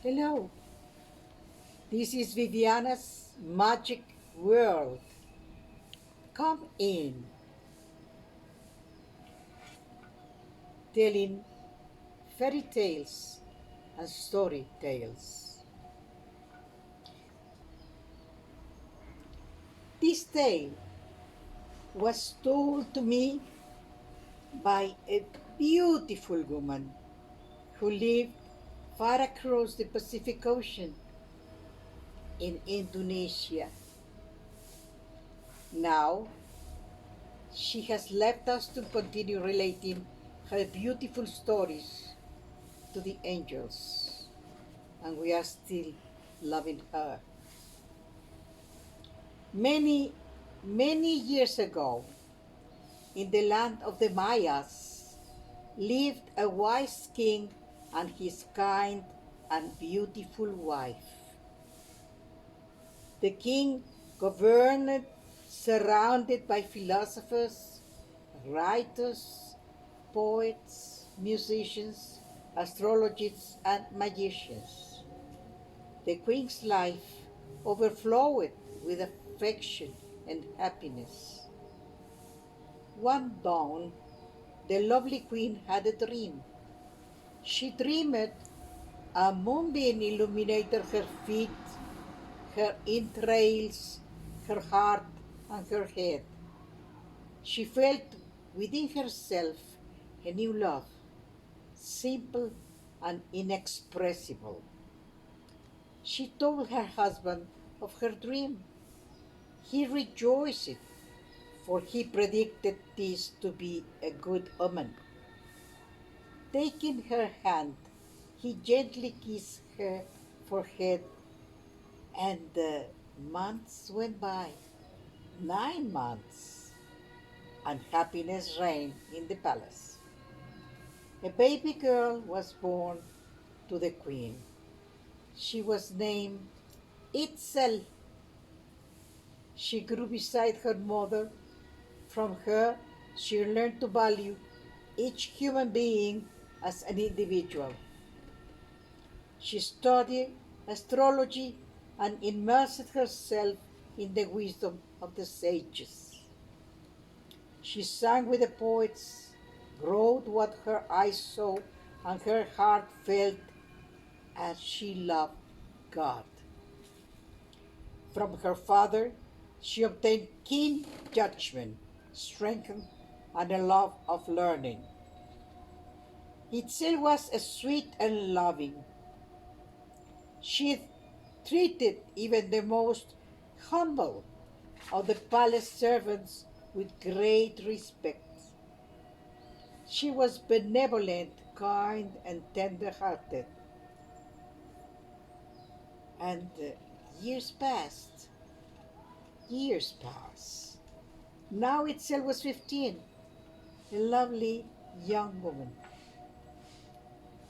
Hello, this is Viviana's Magic World. Come in, telling fairy tales and story tales. This tale was told to me by a beautiful woman who lived far across the Pacific Ocean in Indonesia. Now, she has left us to continue relating her beautiful stories to the angels, and we are still loving her. Many, many years ago, in the land of the Mayas, lived a wise king and his kind and beautiful wife. The king governed surrounded by philosophers, writers, poets, musicians, astrologers, and magicians. The queen's life overflowed with affection and happiness. One dawn, the lovely queen had a dream. She dreamed a moonbeam illuminated her feet, her entrails, her heart, and her head. She felt within herself a new love, simple and inexpressible. She told her husband of her dream. He rejoiced, for he predicted this to be a good omen. Taking her hand, he gently kissed her forehead, and the months went by. 9 months, and happiness reigned in the palace. A baby girl was born to the queen. She was named Itzel. She grew beside her mother. From her, she learned to value each human being as an individual. She studied astrology and immersed herself in the wisdom of the sages. She sang with the poets, wrote what her eyes saw and her heart felt, as she loved God. From her father, she obtained keen judgment, strength, and a love of learning. Itzel was a sweet and loving. She treated even the most humble of the palace servants with great respect. She was benevolent, kind, and tender hearted. And years passed, years passed. Now Itzel was 15, a lovely young woman.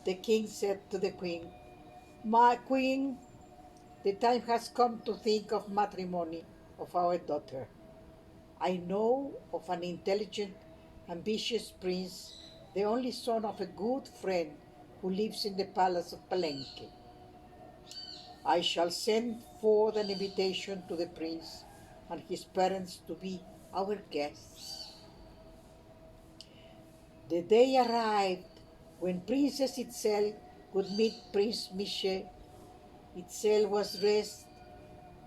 The king said to the queen, "My queen, the time has come to think of matrimony of our daughter. I know of an intelligent, ambitious prince, the only son of a good friend who lives in the palace of Palenque. I shall send forth an invitation to the prince and his parents to be our guests." The day arrived when Princess Itzel would meet Prince Miche. Itzel was dressed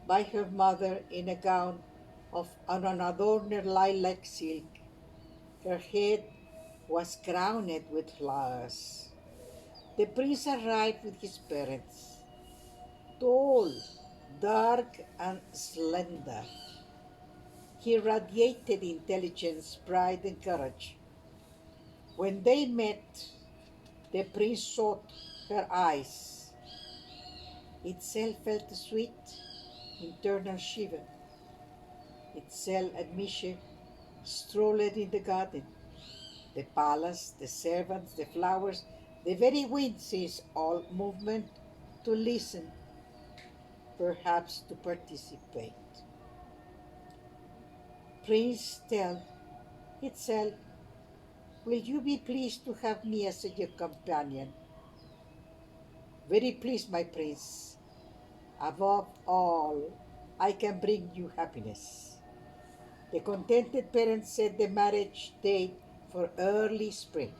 by her mother in a gown of an unadorned lilac silk. Her head was crowned with flowers. The prince arrived with his parents, tall, dark, and slender. He radiated intelligence, pride, and courage. When they met, the prince sought her eyes. Itzel felt a sweet internal shiver. Itzel and Mishe strolled in the garden. The palace, the servants, the flowers, the very wind seized all movement to listen, perhaps to participate. Prince tell Itzel, "Will you be pleased to have me as your companion?" Very pleased, my prince. Above all, I can bring you happiness. The contented parents set the marriage date for early spring.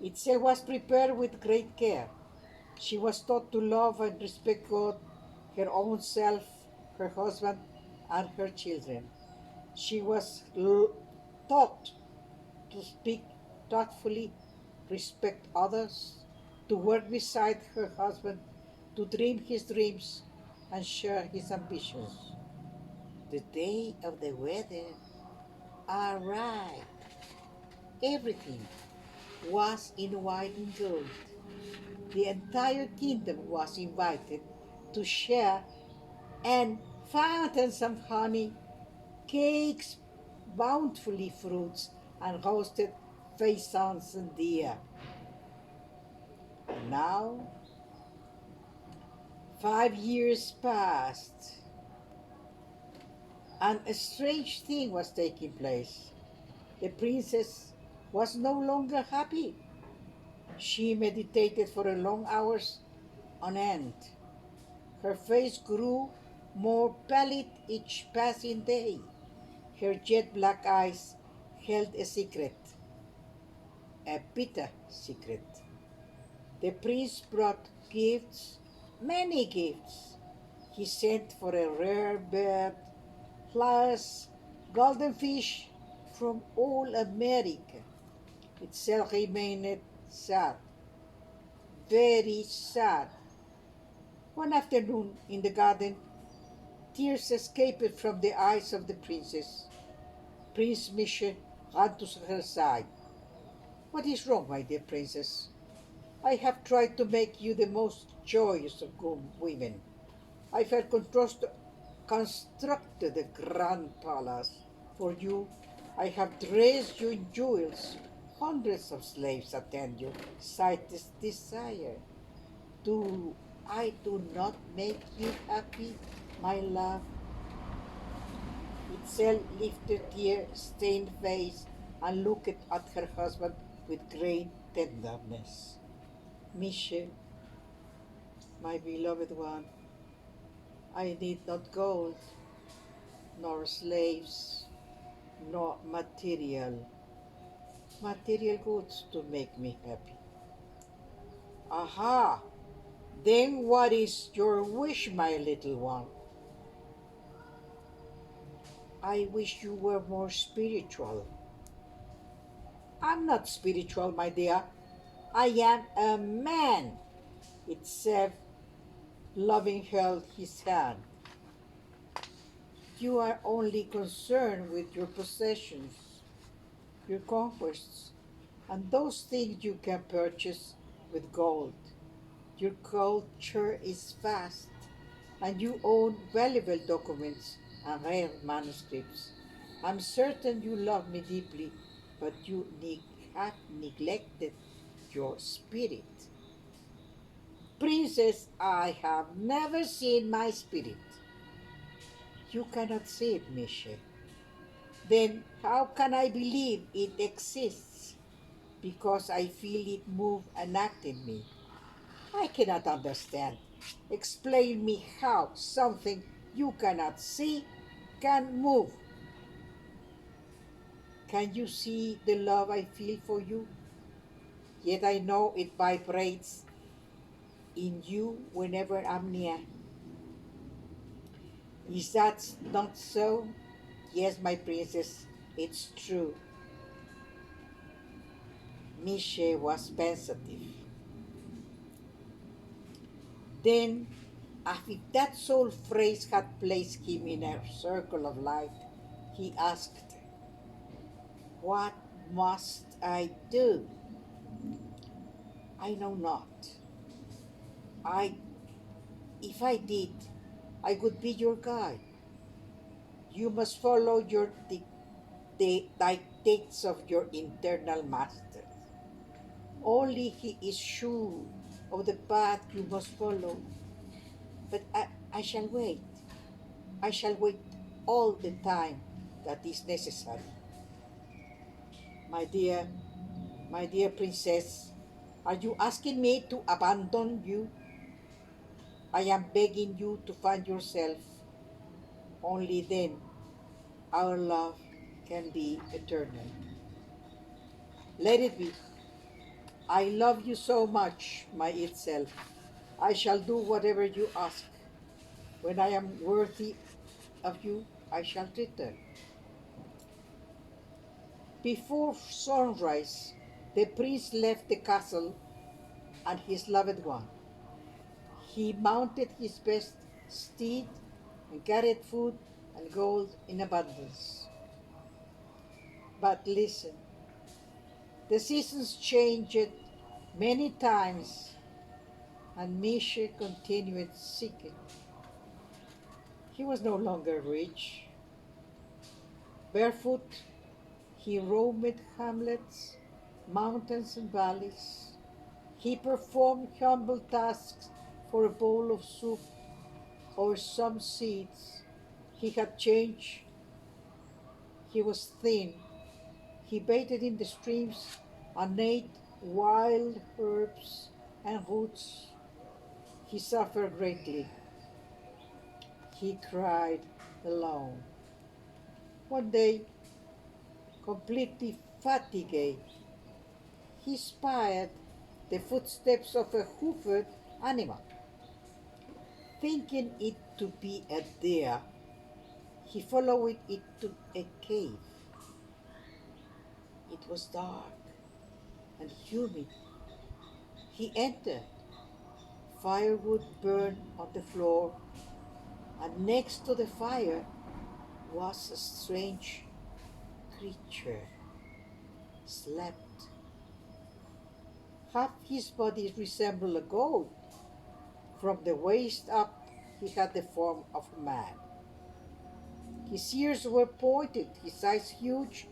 Itself was prepared with great care. She was taught to love and respect God, her own self, her husband, and her children. She was taught to speak thoughtfully, respect others, to work beside her husband, to dream his dreams, and share his ambitions. The day of the wedding arrived. Everything was in white and gold. The entire kingdom was invited to share, and fountains of honey, cakes, bountifully fruits, and roasted faisans and deer. And now, 5 years passed, and a strange thing was taking place. The princess was no longer happy. She meditated for long hours on end. Her face grew more pallid each passing day. Her jet black eyes held a secret, a bitter secret. The prince brought gifts, many gifts. He sent for a rare bird, flowers, golden fish from all America. Itself remained sad, very sad. One afternoon in the garden, tears escaped from the eyes of the princess. Prince Misha ran to her side. What is wrong, my dear princess? I have tried to make you the most joyous of women. I have constructed a grand palace for you. I have dressed you in jewels. Hundreds of slaves attend you, sightless desire. Do I do not make you happy, my love? Itzel lifted tear-stained face and looked at her husband with great tenderness. Misha, my beloved one, I need not gold, nor slaves, nor material goods to make me happy. Aha! Then what is your wish, my little one? I wish you were more spiritual. I'm not spiritual, my dear. I am a man. Itself loving held his hand. You are only concerned with your possessions, your conquests, and those things you can purchase with gold. Your culture is vast, and you own valuable documents and rare manuscripts. I'm certain you love me deeply, but you have neglected your spirit. Princess, I have never seen my spirit. You cannot see it, Misha. Then how can I believe it exists? Because I feel it move and act in me. I cannot understand. Explain me how something you cannot see can move. Can you see the love I feel for you? Yet I know it vibrates in you whenever I'm near. Is that not so? Yes, my princess, it's true. Misha was pensive. Then, as if that sole phrase had placed him in a circle of light, he asked, what must I do? I know not. I, if I did, I would be your guide. You must follow the dictates of your internal master. Only he is sure of the path you must follow. But I shall wait. I shall wait all the time that is necessary. My dear, my dear princess, Are you asking me to abandon you? I am begging you to find yourself. Only then our love can be eternal. Let it be. I love you so much, my itself. I shall do whatever you ask. When I am worthy of you, I shall return. Before sunrise, the prince left the castle and his loved one. He mounted his best steed and carried food and gold in abundance. But listen, the seasons changed many times, and Misha continued seeking. He was no longer rich. Barefoot, he roamed hamlets, mountains, and valleys. He performed humble tasks for a bowl of soup or some seeds. He had changed. He was thin. He bathed in the streams and ate wild herbs and roots. He suffered greatly. He cried alone. One day, completely fatigued, he spied the footsteps of a hoofed animal. Thinking it to be a deer, he followed it to a cave. It was dark and humid. He entered. Firewood burned on the floor, and next to the fire was a strange creature. Slept. Half his body resembled a goat. From the waist up, he had the form of a man. His ears were pointed, his eyes huge,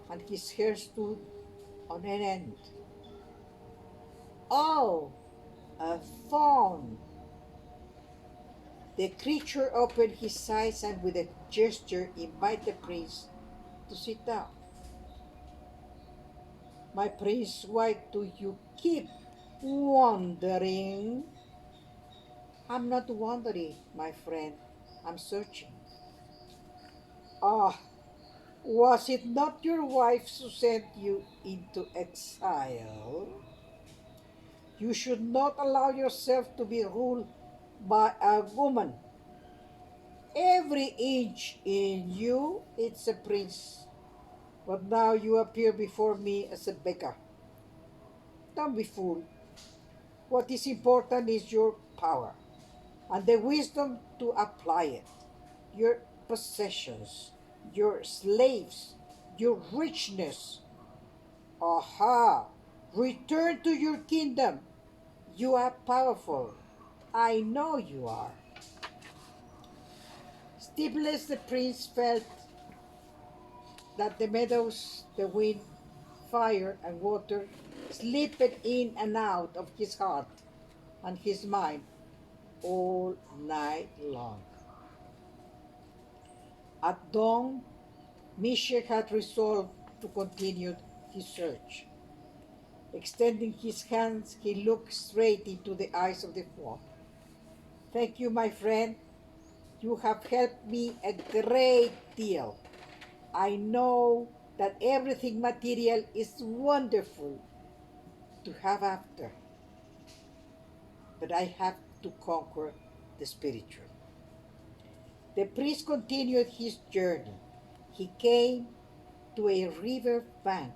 and his hair stood on an end. Oh, a fawn! The creature opened his eyes and with a gesture invited the prince to sit down. My prince, why do you keep wandering? I'm not wandering, my friend. I'm searching. Ah, was it not your wife who sent you into exile? You should not allow yourself to be ruled by a woman. Every inch in you is a prince, but now you appear before me as a beggar. Don't be fooled. What is important is your power and the wisdom to apply it. Your possessions, your slaves, your richness. Aha! Return to your kingdom. You are powerful. I know you are. Sleepless the prince felt that the meadows, the wind, fire, and water slipped in and out of his heart and his mind all night long. At dawn, Misha had resolved to continue his search. Extending his hands, he looked straight into the eyes of the fawn. Thank you, my friend. You have helped me a great deal. I know that everything material is wonderful to have after, but I have to conquer the spiritual. The priest continued his journey. He came to a river bank.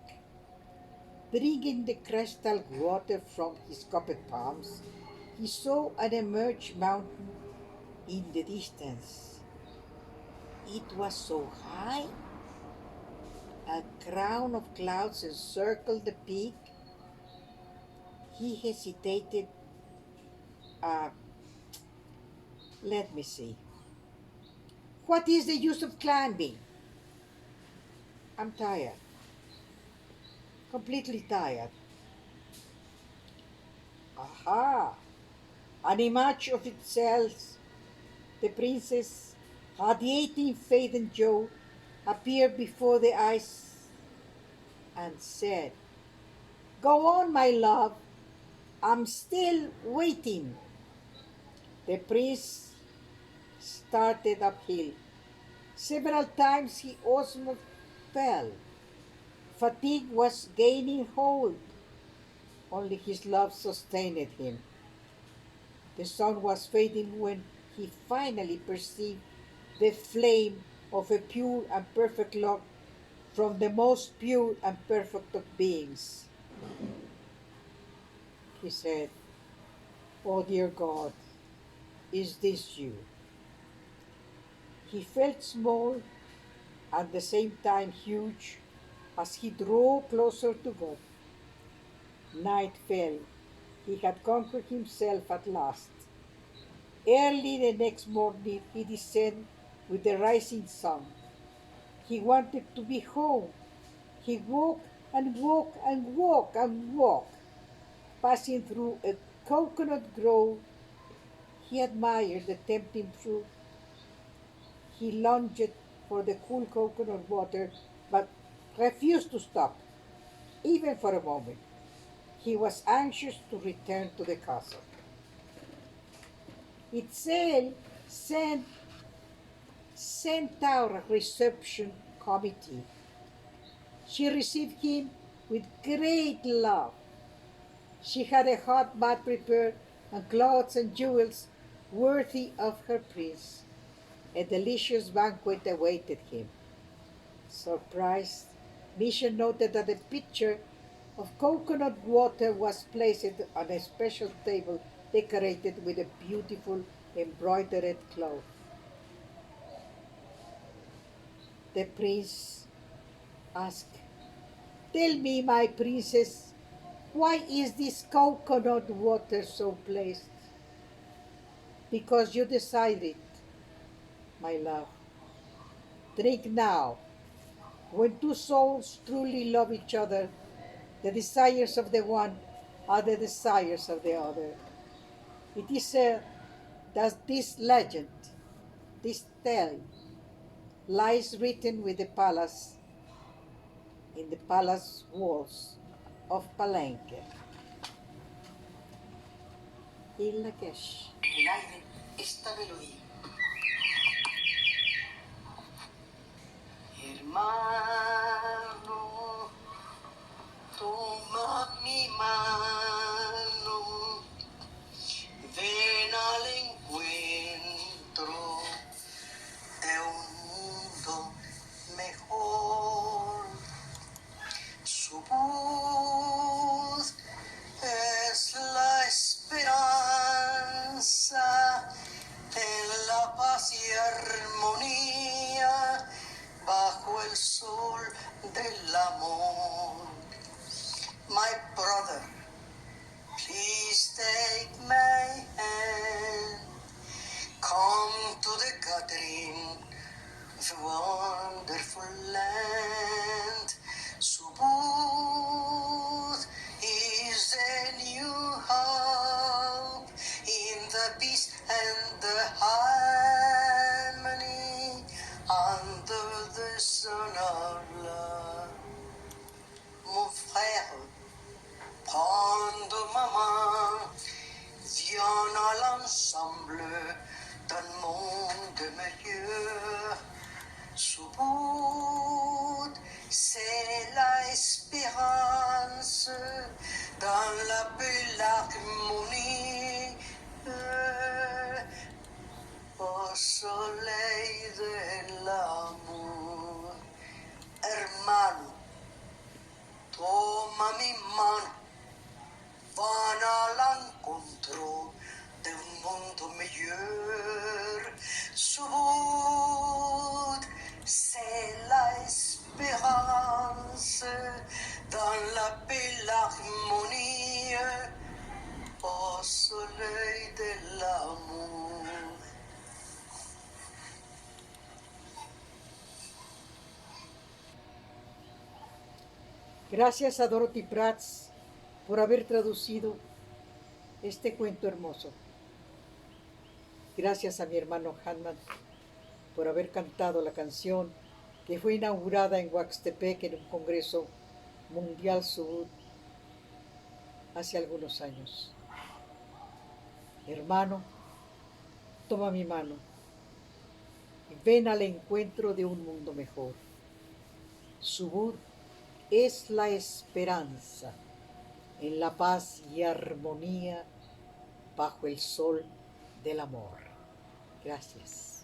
Drinking the crystal water from his cupped palms, he saw an emerged mountain in the distance. It was so high, a crown of clouds encircled the peak. He hesitated. Uh, Let me see. What is the use of climbing? I'm tired, completely tired. Aha! An image of itself, the princess, radiating faith and joy, appeared before the eyes and said, Go on, my love. I'm still waiting. The prince started uphill. Several times he almost fell. Fatigue was gaining hold. Only his love sustained him. The sun was fading when he finally perceived the flame of a pure and perfect love from the most pure and perfect of beings. He said, "Oh dear God, is this you?" He felt small, at the same time huge, as he drew closer to God. Night fell. He had conquered himself at last. Early the next morning he descended with the rising sun. He wanted to be home. He walked and walked and walked and walked. Passing through a coconut grove, he admired the tempting fruit. He lunged for the cool coconut water, but refused to stop, even for a moment. He was anxious to return to the castle. Itzel sent out a reception committee. She received him with great love. She had a hot bath prepared and clothes and jewels worthy of her prince. A delicious banquet awaited him. Surprised, Misha noted that a pitcher of coconut water was placed on a special table decorated with a beautiful embroidered cloth. The prince asked, "Tell me, my princess, why is this coconut water so placed?" "Because you decided, my love. Drink now. When two souls truly love each other, the desires of the one are the desires of the other." It is that this legend, this tale, lies written with the palace in the palace walls of Palenque. In Lakesh. El aire esta melodía. Hermano, toma mi mano, ven al encuentro de un mundo mejor. Su voz es la esperanza en la paz y armonía bajo el sol del amor. My brother, please take my hand. Come to the gathering of a wonderful land. Subud is a new hope in the peace and the harmony under the sun of love. Mon frère, prends ma main, viens à l'ensemble d'un monde meilleur. Subud, c'est la espérance dans la belle harmonie au soleil de l'amour. Hermano, toma mi mano, van al encuentro de un mundo mejor. Subud, c'est la espérance dans la belle harmonie au soleil de l'amour. Gracias a Dorothy Prats por haber traducido este cuento hermoso. Gracias a mi hermano Hanman por haber cantado la canción que fue inaugurada en Huaxtepec en un Congreso Mundial Subud hace algunos años. Hermano, toma mi mano y ven al encuentro de un mundo mejor. Subud es la esperanza en la paz y armonía bajo el sol del amor. Gracias.